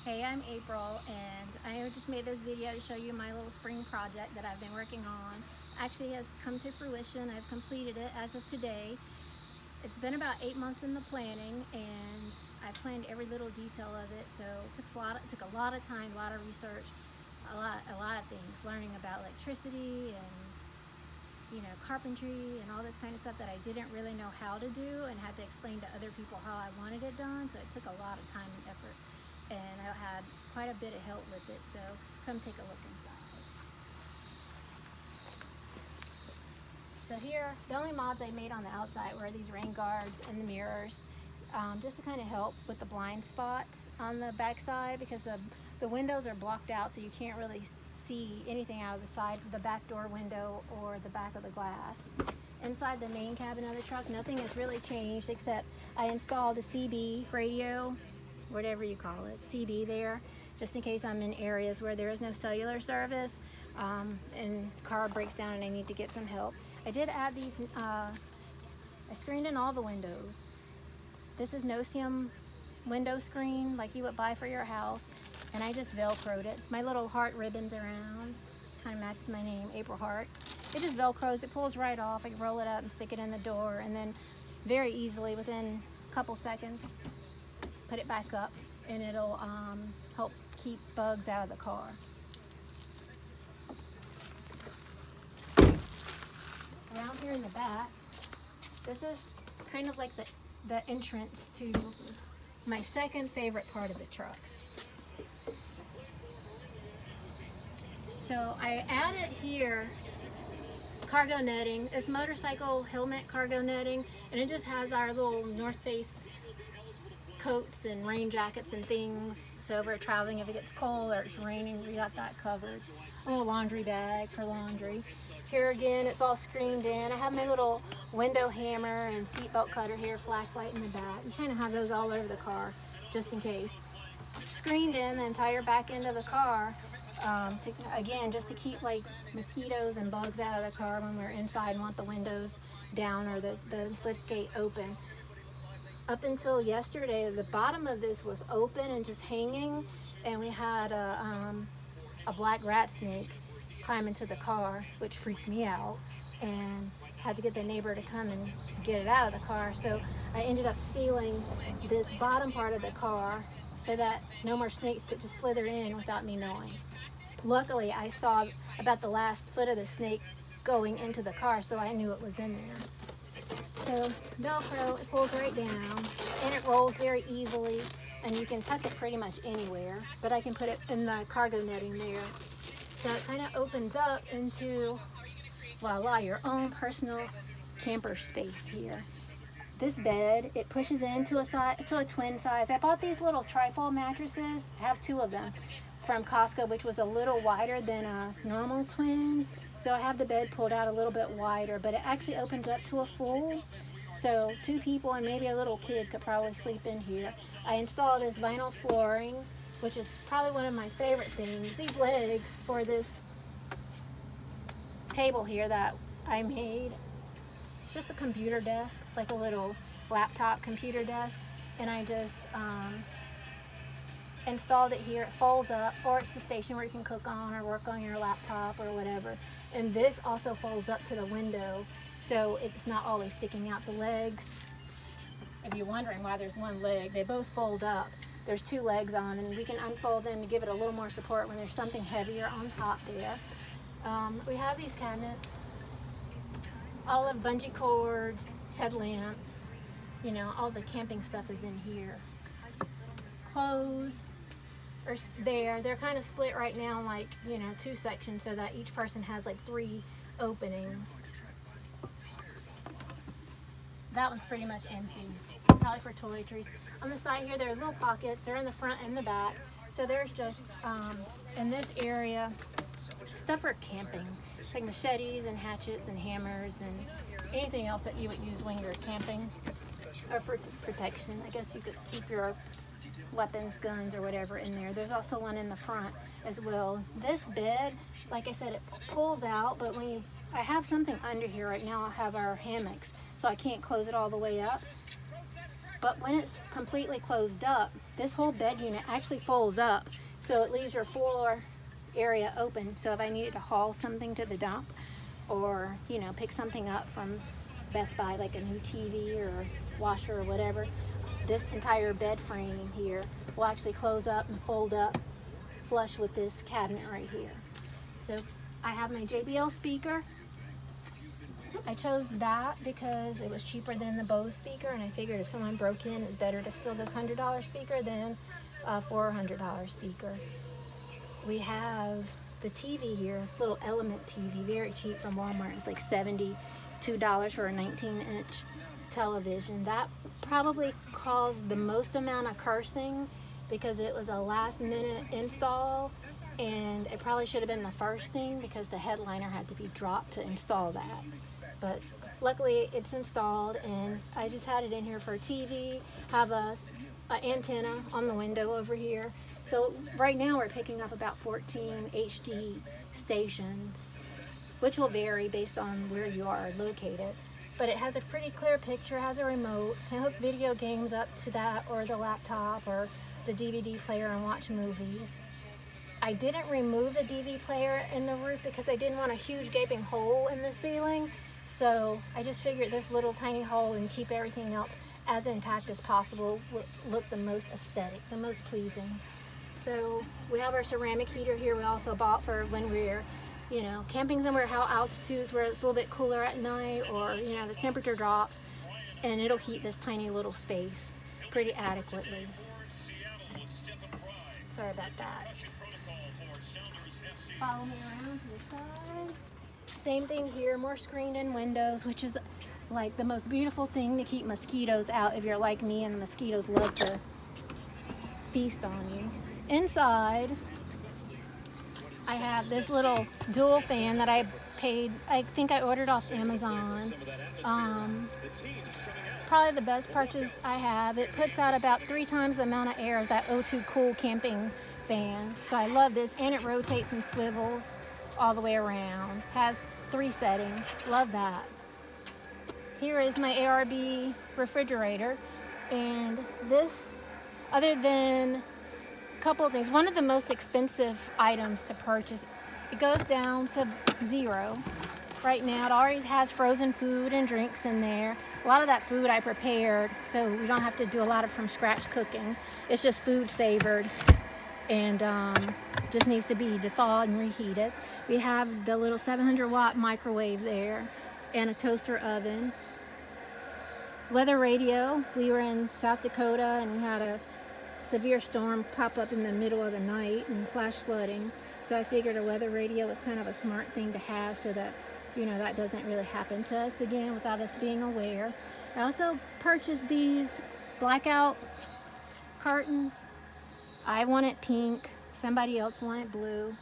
Hey, I'm April, and I just made this video to show you my little spring project that I've been working on. Actually has come to fruition. I've completed it as of today. It's been about 8 months in the planning, and I planned every little detail of it. So it took a lot of time, a lot of research, a lot of things, learning about electricity and carpentry and all this kind of stuff that I didn't really know how to do, and had to explain to other people how I wanted it done. So it took a lot of time and effort, and I had quite a bit of help with it. So come take a look inside. So here, the only mods I made on the outside were these rain guards and the mirrors, just to kind of help with the blind spots on the back side, because the windows are blocked out, so you can't really see anything out of the side of the back door window or the back of the glass. Inside the main cabin of the truck, nothing has really changed, except I installed a CB radio, whatever you call it, CB there, just in case I'm in areas where there is no cellular service, and the car breaks down and I need to get some help. I did add these, I screened in all the windows. This is no-seam window screen like you would buy for your house, and I just velcroed it. My little heart ribbons around, kind of matches my name, April Heart. It just velcros, it pulls right off. I can roll it up and stick it in the door, and then very easily, within a couple seconds, put it back up, and it'll help keep bugs out of the car. Around here in the back, this is kind of like the entrance to my second favorite part of the truck. So I added here cargo netting. It's motorcycle helmet cargo netting, and it just has our little North Face coats and rain jackets and things, so if we're traveling, if it gets cold or it's raining, we got that covered. A little laundry bag for laundry. Here again, it's all screened in. I have my little window hammer and seatbelt cutter here, flashlight in the back. You kind of have those all over the car, just in case. Screened in the entire back end of the car, just to keep like mosquitoes and bugs out of the car when we're inside and want the windows down or the lift gate open. Up until yesterday, the bottom of this was open and just hanging, and we had a black rat snake climb into the car, which freaked me out, and had to get the neighbor to come and get it out of the car. So I ended up sealing this bottom part of the car so that no more snakes could just slither in without me knowing. Luckily, I saw about the last foot of the snake going into the car, so I knew it was in there. So Velcro, it pulls right down, and it rolls very easily, and you can tuck it pretty much anywhere, but I can put it in the cargo netting there. So it kind of opens up into, voila, your own personal camper space here. This bed, it pushes into a twin size. I bought these little trifold mattresses. I have 2 of them from Costco, which was a little wider than a normal twin. So I have the bed pulled out a little bit wider, but it actually opens up to a full. So 2 people and maybe a little kid could probably sleep in here. I installed this vinyl flooring, which is probably one of my favorite things. These legs for this table here that I made, it's just a computer desk, like a little laptop computer desk, and I just installed it here. It folds up, or it's the station where you can cook on or work on your laptop or whatever. And this also folds up to the window, so it's not always sticking out the legs. If you're wondering why there's one leg, they both fold up. There's 2 legs on, and we can unfold them to give it a little more support when there's something heavier on top there. We have these cabinets, all of bungee cords, headlamps, all the camping stuff is in here. Clothes are there. They're kind of split right now in like, 2 sections, so that each person has like 3 openings. That one's pretty much empty, probably for toiletries. On the side here, there are little pockets. They're in the front and the back. So there's just, in this area, stuff for camping, like machetes and hatchets and hammers and anything else that you would use when you're camping, or for protection. I guess you could keep your weapons, guns, or whatever in there. There's also one in the front as well. This bed, like I said, it pulls out, but I have something under here right now. I have our hammocks, so I can't close it all the way up. But when it's completely closed up, this whole bed unit actually folds up, so it leaves your floor area open. So if I needed to haul something to the dump, or you know, pick something up from Best Buy, like a new TV or washer or whatever, this entire bed frame here will actually close up and fold up flush with this cabinet right here. So I have my JBL speaker. I chose that because it was cheaper than the Bose speaker, and I figured if someone broke in, it's better to steal this $100 speaker than a $400 speaker. We have the TV here, little Element TV, very cheap from Walmart. It's like $72 for a 19-inch television. That probably caused the most amount of cursing because it was a last-minute install, and it probably should have been the first thing because the headliner had to be dropped to install that. But luckily it's installed, and I just had it in here for a TV, have a antenna on the window over here. So right now we're picking up about 14 HD stations, which will vary based on where you are located. But it has a pretty clear picture, has a remote, can hook video games up to that, or the laptop, or the DVD player, and watch movies. I didn't remove the DVD player in the roof because I didn't want a huge gaping hole in the ceiling. So I just figured this little tiny hole and keep everything else as intact as possible would look the most aesthetic, the most pleasing. So we have our ceramic heater here. We also bought for when we're, you know, camping somewhere high altitudes where it's a little bit cooler at night, or, you know, the temperature drops, and it'll heat this tiny little space pretty adequately. Sorry about that. Follow me around to the side. Same thing here, more screened-in windows, which is like the most beautiful thing to keep mosquitoes out if you're like me and the mosquitoes love to feast on you. Inside, I have this little dual fan that I think I ordered off Amazon. Probably the best purchase I have. It puts out about 3 times the amount of air as that O2 Cool camping fan. So I love this, and it rotates and swivels all the way around. Has 3 settings. Love that. Here is my ARB refrigerator, and this, other than a couple of things, one of the most expensive items to purchase, it goes down to $0 right now. It already has frozen food and drinks in there. A lot of that food I prepared, so we don't have to do a lot of from scratch cooking. It's just food savored, and just needs to be thawed and reheated. We have the little 700-watt microwave there, and a toaster oven. Weather radio. We were in South Dakota, and we had a severe storm pop up in the middle of the night and flash flooding. So I figured a weather radio was kind of a smart thing to have, so that, you know, that doesn't really happen to us again without us being aware. I also purchased these blackout curtains. I wanted pink, somebody else wanted blue.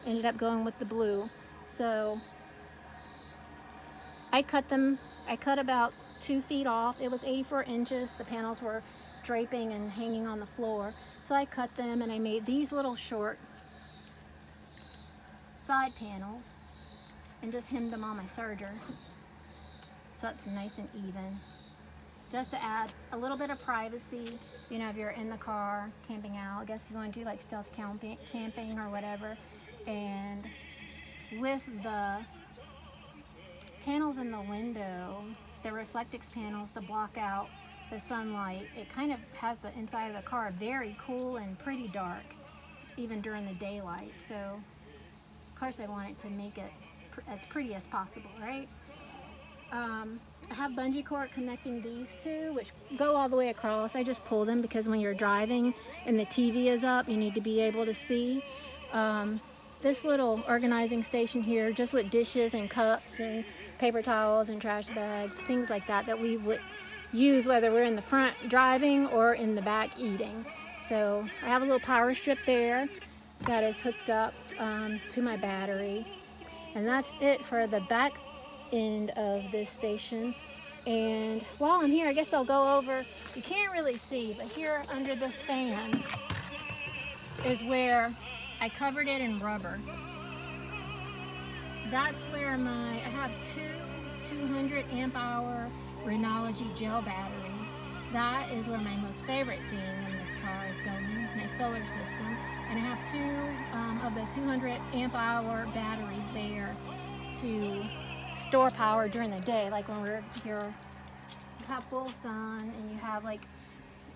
Ended up going with the blue. So I cut them. I cut about 2 feet off. It was 84 inches. The panels were draping and hanging on the floor. So I cut them, and I made these little short side panels and just hemmed them on my serger, so it's nice and even. Just to add a little bit of privacy, you know, if you're in the car camping out, I guess if you want to do like stealth camping or whatever. And with the panels in the window, the Reflectix panels to block out the sunlight, it kind of has the inside of the car very cool and pretty dark, even during the daylight. So, of course, I wanted to make it as pretty as possible, right? I have bungee cord connecting these two, which go all the way across. I just pull them because when you're driving and the TV is up, you need to be able to see. This little organizing station here, just with dishes and cups and paper towels and trash bags, things like that, that we would use whether we're in the front driving or in the back eating. So I have a little power strip there that is hooked up to my battery. And that's it for the back end of this station. And while I'm here, I guess I'll go over, you can't really see, but here under this fan is where I covered it in rubber. That's where I have two 200 amp hour Rhenology gel batteries. that is where my most favorite thing in this car is going, my solar system. And I have two of the 200 amp hour batteries there to store power during the day, like when you have full sun and you have like,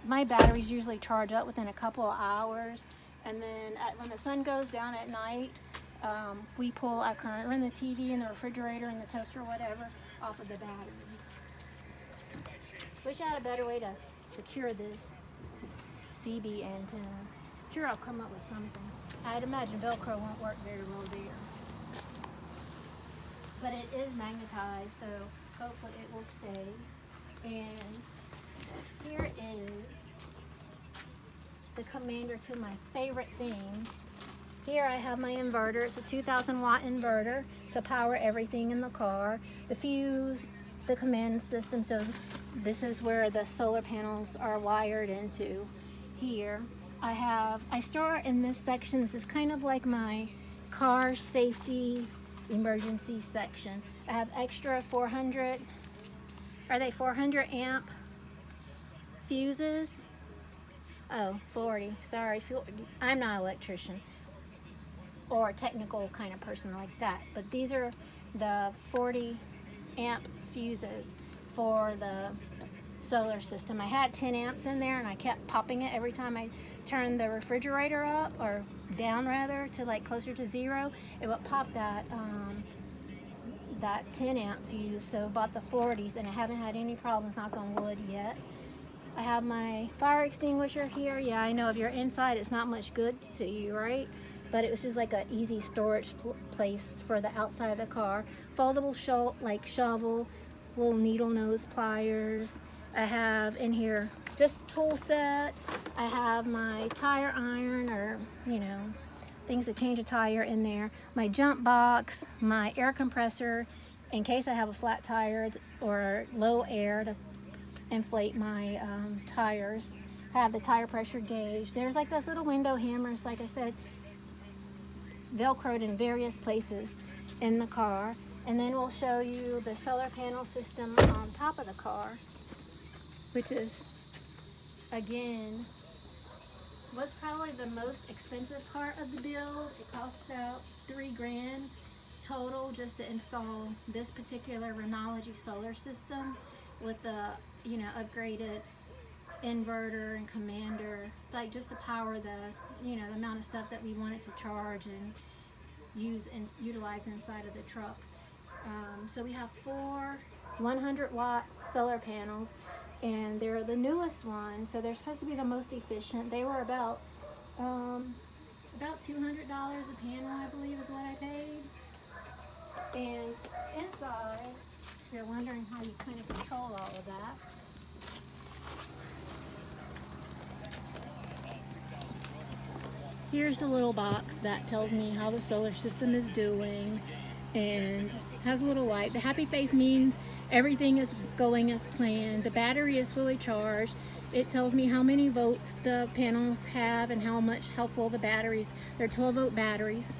my batteries usually charge up within a couple of hours, and then when the sun goes down at night, we pull our current, run the TV and the refrigerator and the toaster, whatever, off of the batteries. Wish I had a better way to secure this CB antenna. Sure, I'll come up with something. I'd imagine Velcro won't work very well there. But it is magnetized, so hopefully it will stay. And here is the commander to my favorite thing. Here I have my inverter. It's a 2,000 watt inverter to power everything in the car. The fuse, the command system, so this is where the solar panels are wired into. Here I store in this section. This is kind of like my car safety emergency section. I have extra 400 amp fuses? Oh, 40, sorry, I'm not an electrician or a technical kind of person like that, but these are the 40 amp fuses for the solar system. I had 10 amps in there and I kept popping it every time I turned the refrigerator up, or down rather, to like closer to 0. It would pop that 10 amp fuse, so I bought the 40s and I haven't had any problems, knock on wood, yet. I have my fire extinguisher here. Yeah, I know if you're inside it's not much good to you, right? But it was just like an easy storage place for the outside of the car. Foldable shovel, little needle nose pliers. I have in here just tool set. I have my tire iron, or things to change a tire in there. My jump box, my air compressor in case I have a flat tire or low air to inflate my tires. I have the tire pressure gauge. There's like those little window hammers, like I said, Velcroed in various places in the car. And then we'll show you the solar panel system on top of the car, which is, again, was probably the most expensive part of the build. It cost about $3 grand total just to install this particular Renology solar system with the upgraded inverter and commander, like just to power the the amount of stuff that we wanted to charge and use and utilize inside of the truck. So we have 4 100-watt solar panels, and they're the newest ones, so they're supposed to be the most efficient. They were about $200 a panel, I believe, is what I paid. And inside, if you're wondering how you kind of control all of that, here's a little box that tells me how the solar system is doing, and has a little light. The happy face means everything is going as planned. The battery is fully charged. It tells me how many volts the panels have and how full the batteries. They're 12-volt batteries,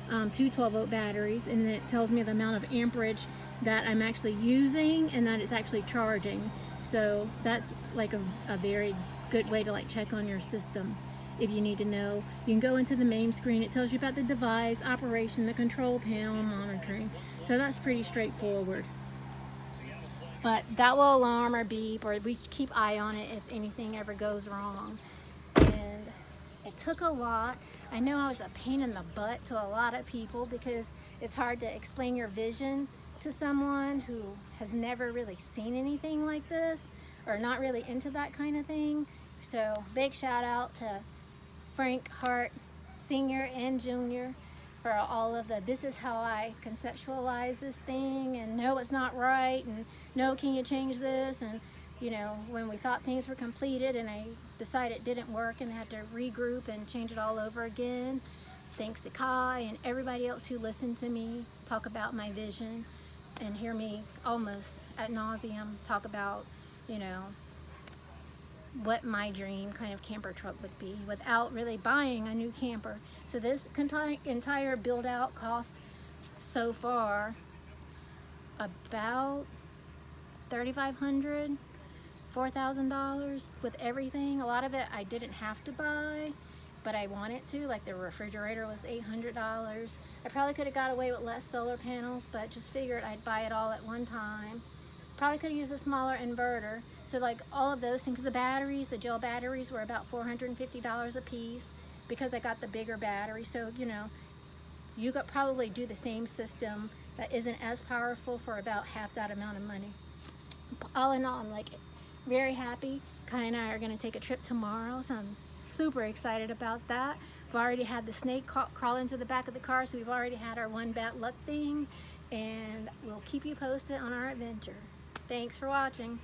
2 12-volt batteries, and then it tells me the amount of amperage that I'm actually using and that it's actually charging. So that's like a very good way to like check on your system. If you need to know, you can go into the main screen. It tells you about the device, operation, the control panel, monitoring. So that's pretty straightforward. But that will alarm or beep, or we keep eye on it if anything ever goes wrong. And it took a lot. I know I was a pain in the butt to a lot of people because it's hard to explain your vision to someone who has never really seen anything like this, or not really into that kind of thing. So big shout out to Frank Hart, Senior and Junior, for all of this is how I conceptualize this thing, and no, it's not right, and no, can you change this? And when we thought things were completed and I decided it didn't work and I had to regroup and change it all over again, thanks to Kai and everybody else who listened to me talk about my vision and hear me almost ad nauseum talk about what my dream kind of camper truck would be without really buying a new camper. So this entire build out cost so far about $3,500. $4,000 with everything. A lot of it I didn't have to buy, but I wanted to. Like the refrigerator was $800. I probably could have got away with less solar panels, but just figured I'd buy it all at one time. Probably could have used a smaller inverter. So like all of those things, the batteries, the gel batteries were about $450 a piece because I got the bigger battery. So, you know, you could probably do the same system that isn't as powerful for about half that amount of money. All in all, I'm like very happy. Kai and I are gonna take a trip tomorrow, so I'm super excited about that. We've already had the snake crawl into the back of the car, so we've already had our one bad luck thing, and we'll keep you posted on our adventure. Thanks for watching.